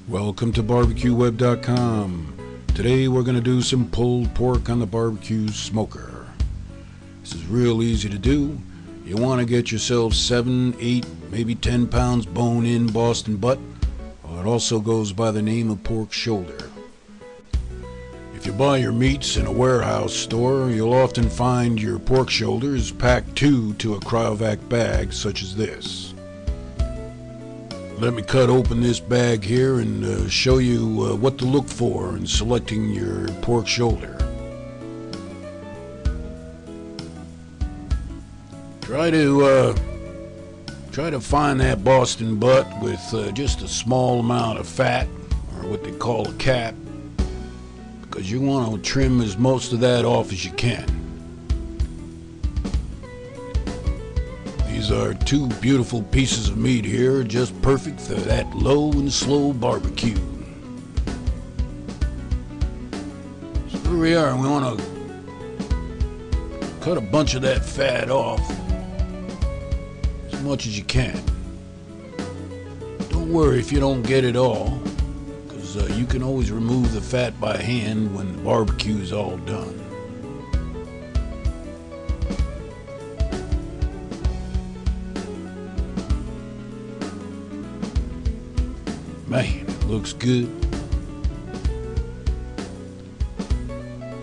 Welcome to BarbecueWeb.com. Today we're going to do some pulled pork on the barbecue smoker. This is real easy to do. You want to get yourself 7, 8, maybe 10 pounds bone-in Boston butt. It also goes by the name of pork shoulder. If you buy your meats in a warehouse store, you'll often find your pork shoulders packed to a cryovac bag such as this. Let me cut open this bag here and show you what to look for in selecting your pork shoulder. Try to find that Boston butt with just a small amount of fat, or what they call a cap, because you want to trim most of that off as you can. These are two beautiful pieces of meat here, just perfect for that low and slow barbecue. So here we are, and we want to cut a bunch of that fat off as much as you can. Don't worry if you don't get it all, because you can always remove the fat by hand when the barbecue is all done. Man, it looks good.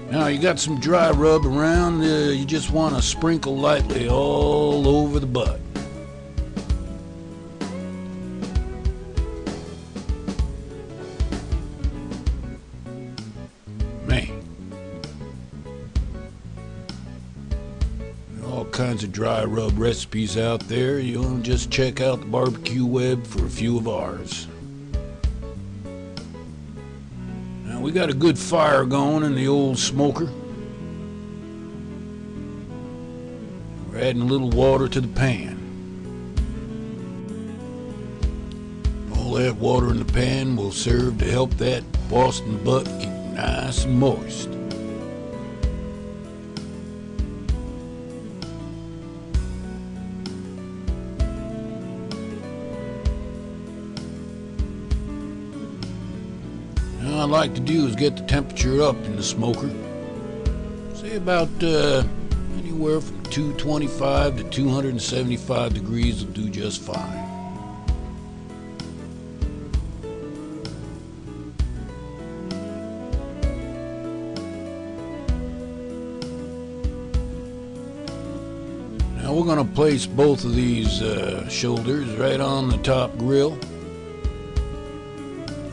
Now you got some dry rub around, you just want to sprinkle lightly all over the butt. Man, all kinds of dry rub recipes out there. You want to just check out the barbecue web for a few of ours. We got a good fire going in the old smoker. We're adding a little water to the pan. All that water in the pan will serve to help that Boston butt get nice and moist. What I like to do is get the temperature up in the smoker. Say about anywhere from 225 to 275 degrees will do just fine. Now we're going to place both of these shoulders right on the top grill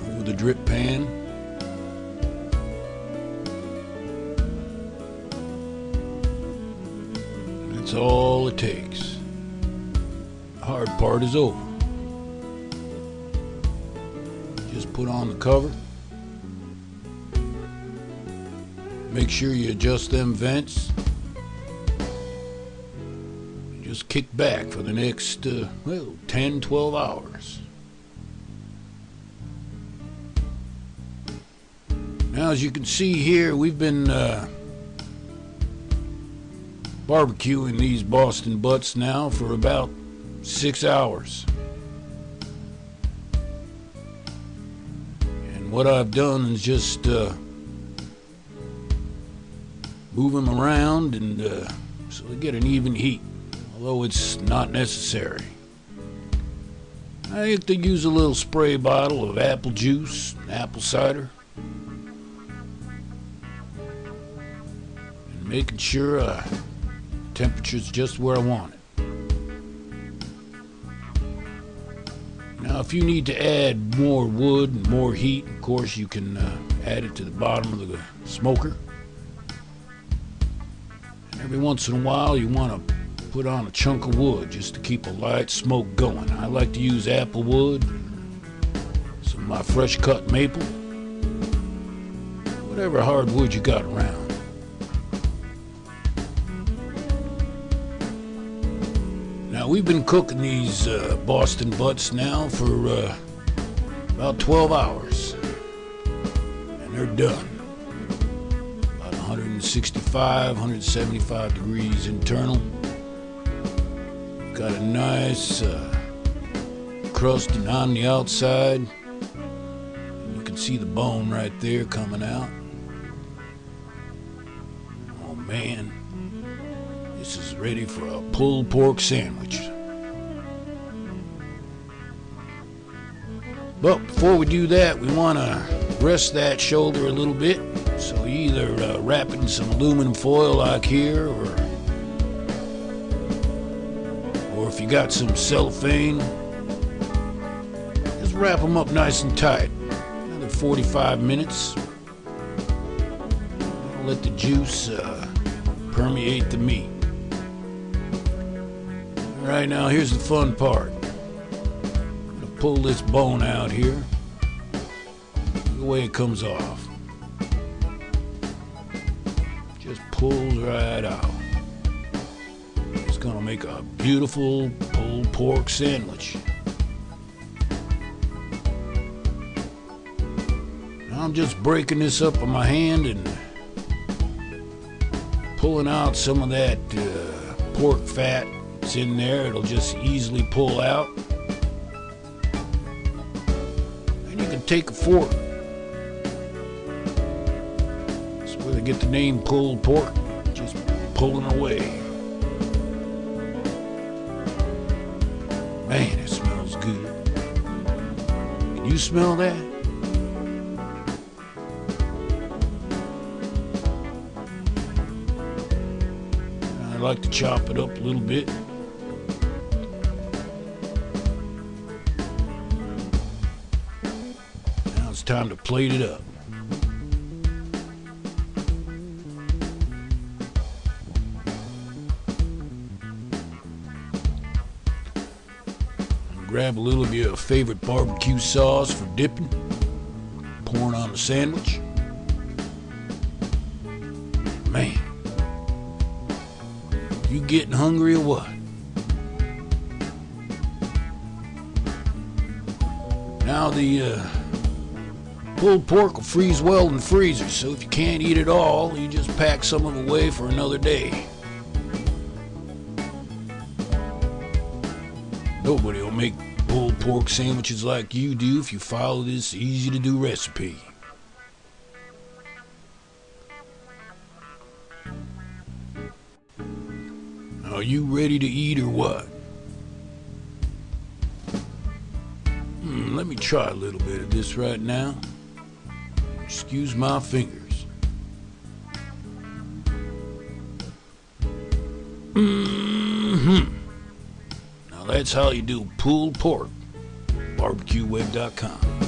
over the drip pan. That's all it takes. The hard part is over. Just put on the cover. Make sure you adjust them vents. Just kick back for the next 10-12 hours. Now, as you can see here, we've been barbecuing these Boston butts now for about 6 hours. And what I've done is just move them around and so they get an even heat, although it's not necessary. I like to use a little spray bottle of apple juice, apple cider, and making sure temperature's just where I want it. Now if you need to add more wood and more heat, of course you can add it to the bottom of the smoker. And every once in a while you want to put on a chunk of wood just to keep a light smoke going. I like to use apple wood, some of my fresh cut maple, whatever hardwood you got around. Now we've been cooking these Boston butts now for about 12 hours, and they're done. About 165, 175 degrees internal. Got a nice crust on the outside. can see the bone right there coming out. Oh man, this is ready for a pulled pork sandwich. But before we do that, we want to rest that shoulder a little bit. So either wrap it in some aluminum foil like here, or if you got some cellophane, just wrap them up nice and tight. Another 45 minutes. Let the juice permeate the meat. Alright, now here's the fun part. I'm going to pull this bone out here. Look the way it comes off. Just pulls right out. It's going to make a beautiful pulled pork sandwich. Now I'm just breaking this up on my hand and pulling out some of that pork fat that's in there. It'll just easily pull out. And you can take a fork. That's where they get the name pulled pork. Just pulling away. Man, it smells good. Can you smell that? I like to chop it up a little bit. Now it's time to plate it up. Grab a little of your favorite barbecue sauce for dipping. Pouring on the sandwich. Man. You getting hungry or what? Now the pulled pork will freeze well in the freezer, so if you can't eat it all, you just pack some of it away for another day. Nobody will make pulled pork sandwiches like you do if you follow this easy to do recipe. Are you ready to eat or what? Let me try a little bit of this right now. Excuse my fingers. Now that's how you do pulled pork. BarbecueWeb.com.